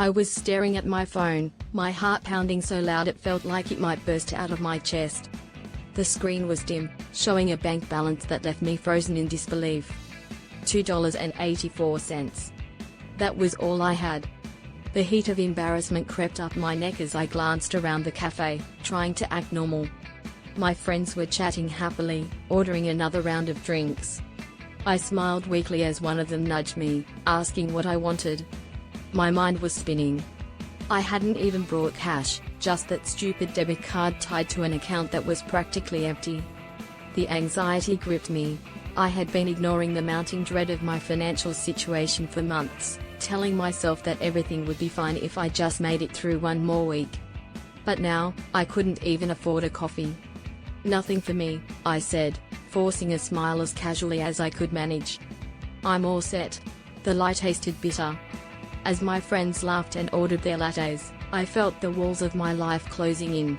I was staring at my phone, my heart pounding so loud it felt like it might burst out of my chest. The screen was dim, showing a bank balance that left me frozen in disbelief. $2.84. That was all I had. The heat of embarrassment crept up my neck as I glanced around the cafe, trying to act normal. My friends were chatting happily, ordering another round of drinks. I smiled weakly as one of them nudged me, asking what I wanted. My mind was spinning. I hadn't even brought cash, just that stupid debit card tied to an account that was practically empty. The anxiety gripped me. I had been ignoring the mounting dread of my financial situation for months, telling myself that everything would be fine if I just made it through one more week. But now, I couldn't even afford a coffee. "Nothing for me," I said, forcing a smile as casually as I could manage. "I'm all set." The lie tasted bitter. As my friends laughed and ordered their lattes, I felt the walls of my life closing in.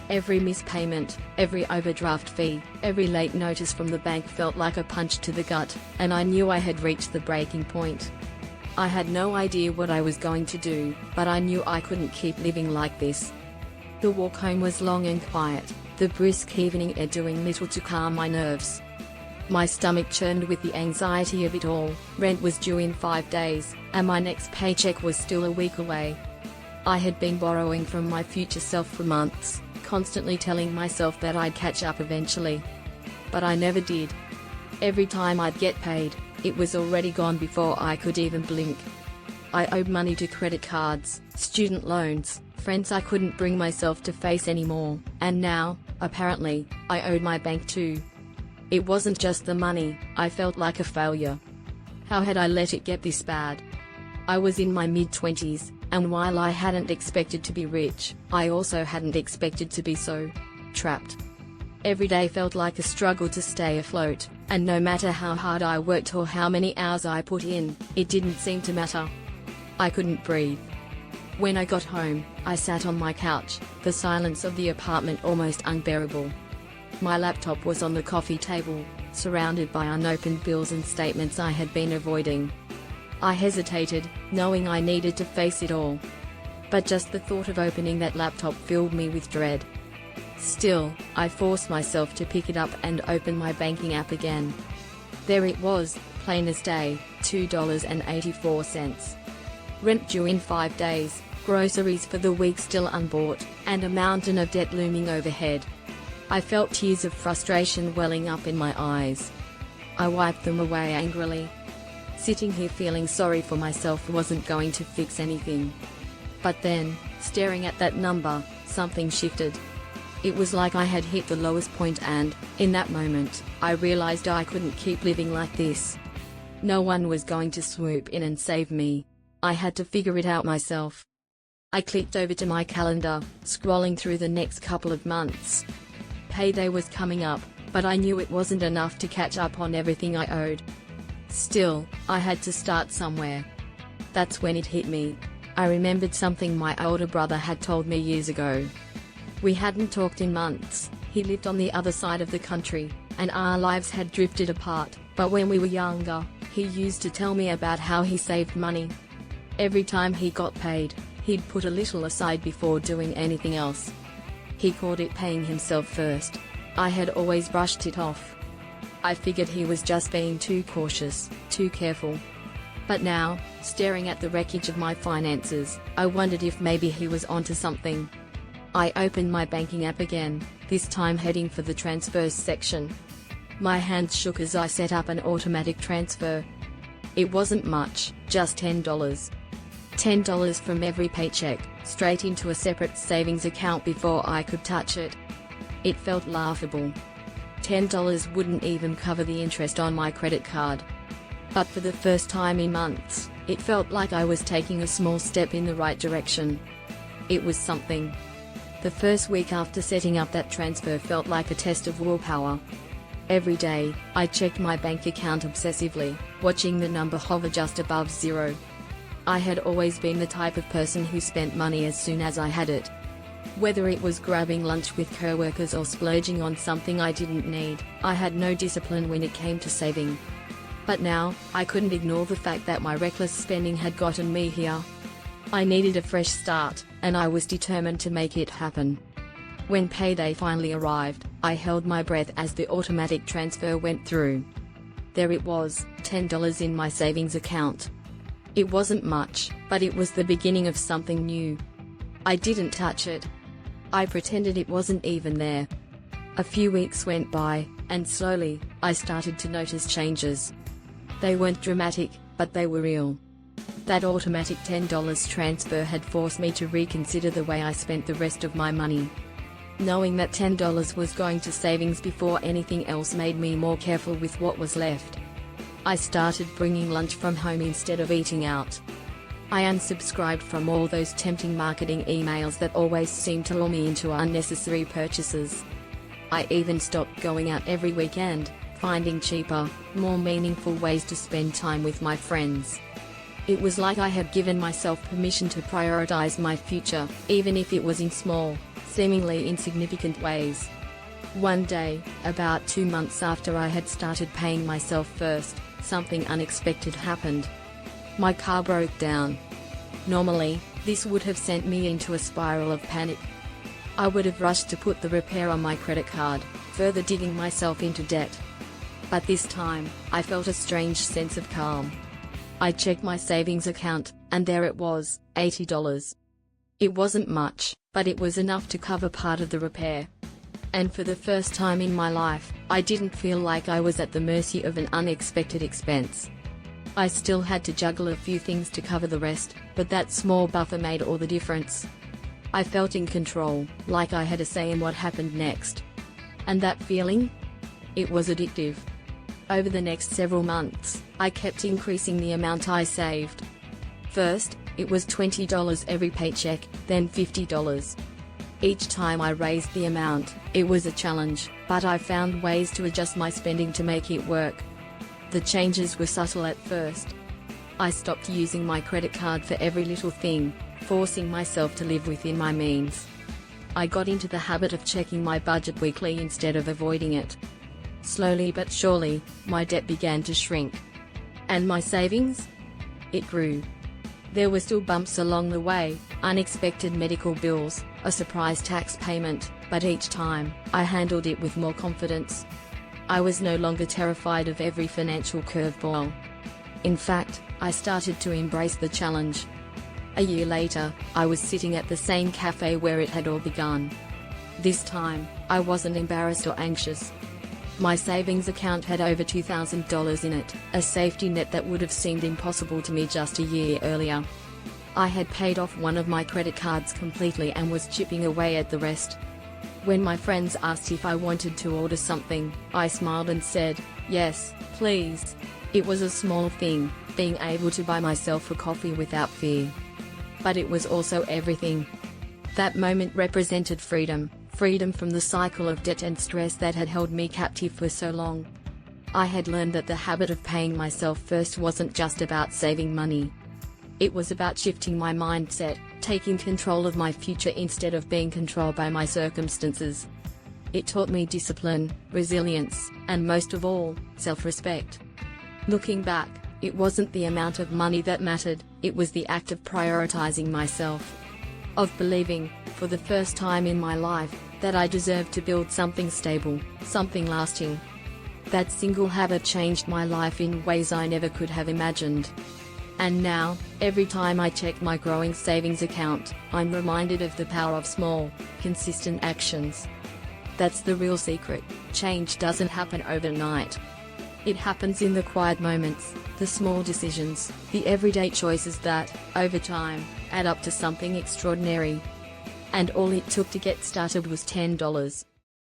Every missed payment, every overdraft fee, every late notice from the bank felt like a punch to the gut, and I knew I had reached the breaking point. I had no idea what I was going to do, but I knew I couldn't keep living like this. The walk home was long and quiet, the brisk evening air doing little to calm my nerves. My stomach churned with the anxiety of it all. Rent was due in 5 days, and my next paycheck was still a week away. I had been borrowing from my future self for months, constantly telling myself that I'd catch up eventually. But I never did. Every time I'd get paid, it was already gone before I could even blink. I owed money to credit cards, student loans, friends I couldn't bring myself to face anymore, and now, apparently, I owed my bank too. It wasn't just the money, I felt like a failure. How had I let it get this bad? I was in my mid-20s, and while I hadn't expected to be rich, I also hadn't expected to be so trapped. Every day felt like a struggle to stay afloat, and no matter how hard I worked or how many hours I put in, it didn't seem to matter. I couldn't breathe. When I got home, I sat on my couch, the silence of the apartment almost unbearable. My laptop was on the coffee table, surrounded by unopened bills and statements I had been avoiding. I hesitated, knowing I needed to face it all. But just the thought of opening that laptop filled me with dread. Still, I forced myself to pick it up and open my banking app again. There it was, plain as day, $2.84. Rent due in 5 days, groceries for the week still unbought, and a mountain of debt looming overhead. I felt tears of frustration welling up in my eyes. I wiped them away angrily. Sitting here feeling sorry for myself wasn't going to fix anything. But then, staring at that number, something shifted. It was like I had hit the lowest point and, in that moment, I realized I couldn't keep living like this. No one was going to swoop in and save me. I had to figure it out myself. I clicked over to my calendar, scrolling through the next couple of months. Payday was coming up, but I knew it wasn't enough to catch up on everything I owed. Still, I had to start somewhere. That's when it hit me. I remembered something my older brother had told me years ago. We hadn't talked in months. He lived on the other side of the country, and our lives had drifted apart, but when we were younger, he used to tell me about how he saved money. Every time he got paid, he'd put a little aside before doing anything else. He called it paying himself first. I had always brushed it off. I figured he was just being too cautious, too careful. But now, staring at the wreckage of my finances, I wondered if maybe he was onto something. I opened my banking app again, this time heading for the transfers section. My hands shook as I set up an automatic transfer. It wasn't much, just $10. $10 from every paycheck, straight into a separate savings account before I could touch it. It felt laughable. $10 wouldn't even cover the interest on my credit card. But for the first time in months, it felt like I was taking a small step in the right direction. It was something. The first week after setting up that transfer felt like a test of willpower. Every day, I checked my bank account obsessively, watching the number hover just above zero. I had always been the type of person who spent money as soon as I had it. Whether it was grabbing lunch with coworkers or splurging on something I didn't need, I had no discipline when it came to saving. But now, I couldn't ignore the fact that my reckless spending had gotten me here. I needed a fresh start, and I was determined to make it happen. When payday finally arrived, I held my breath as the automatic transfer went through. There it was, $10 in my savings account. It wasn't much, but it was the beginning of something new. I didn't touch it. I pretended it wasn't even there. A few weeks went by, and slowly, I started to notice changes. They weren't dramatic, but they were real. That automatic $10 transfer had forced me to reconsider the way I spent the rest of my money. Knowing that $10 was going to savings before anything else made me more careful with what was left. I started bringing lunch from home instead of eating out. I unsubscribed from all those tempting marketing emails that always seemed to lure me into unnecessary purchases. I even stopped going out every weekend, finding cheaper, more meaningful ways to spend time with my friends. It was like I had given myself permission to prioritize my future, even if it was in small, seemingly insignificant ways. One day, about 2 months after I had started paying myself first, something unexpected happened. My car broke down. Normally, this would have sent me into a spiral of panic. I would have rushed to put the repair on my credit card, further digging myself into debt. But this time, I felt a strange sense of calm. I checked my savings account, and there it was, $80. It wasn't much, but it was enough to cover part of the repair. And for the first time in my life, I didn't feel like I was at the mercy of an unexpected expense. I still had to juggle a few things to cover the rest, but that small buffer made all the difference. I felt in control, like I had a say in what happened next. And that feeling? It was addictive. Over the next several months, I kept increasing the amount I saved. First, it was $20 every paycheck, then $50. Each time I raised the amount, it was a challenge, but I found ways to adjust my spending to make it work. The changes were subtle at first. I stopped using my credit card for every little thing, forcing myself to live within my means. I got into the habit of checking my budget weekly instead of avoiding it. Slowly but surely, my debt began to shrink. And my savings? It grew. There were still bumps along the way, unexpected medical bills, a surprise tax payment, but each time, I handled it with more confidence. I was no longer terrified of every financial curveball. In fact, I started to embrace the challenge. A year later, I was sitting at the same cafe where it had all begun. This time, I wasn't embarrassed or anxious. My savings account had over $2,000 in it, a safety net that would have seemed impossible to me just a year earlier. I had paid off one of my credit cards completely and was chipping away at the rest. When my friends asked if I wanted to order something, I smiled and said, "Yes, please." It was a small thing, being able to buy myself a coffee without fear. But it was also everything. That moment represented freedom. Freedom from the cycle of debt and stress that had held me captive for so long. I had learned that the habit of paying myself first wasn't just about saving money. It was about shifting my mindset, taking control of my future instead of being controlled by my circumstances. It taught me discipline, resilience, and most of all, self-respect. Looking back, it wasn't the amount of money that mattered, it was the act of prioritizing myself. Of believing, for the first time in my life, that I deserved to build something stable, something lasting. That single habit changed my life in ways I never could have imagined. And now, every time I check my growing savings account, I'm reminded of the power of small, consistent actions. That's the real secret. Change doesn't happen overnight. It happens in the quiet moments, the small decisions, the everyday choices that, over time, add up to something extraordinary. And all it took to get started was $10.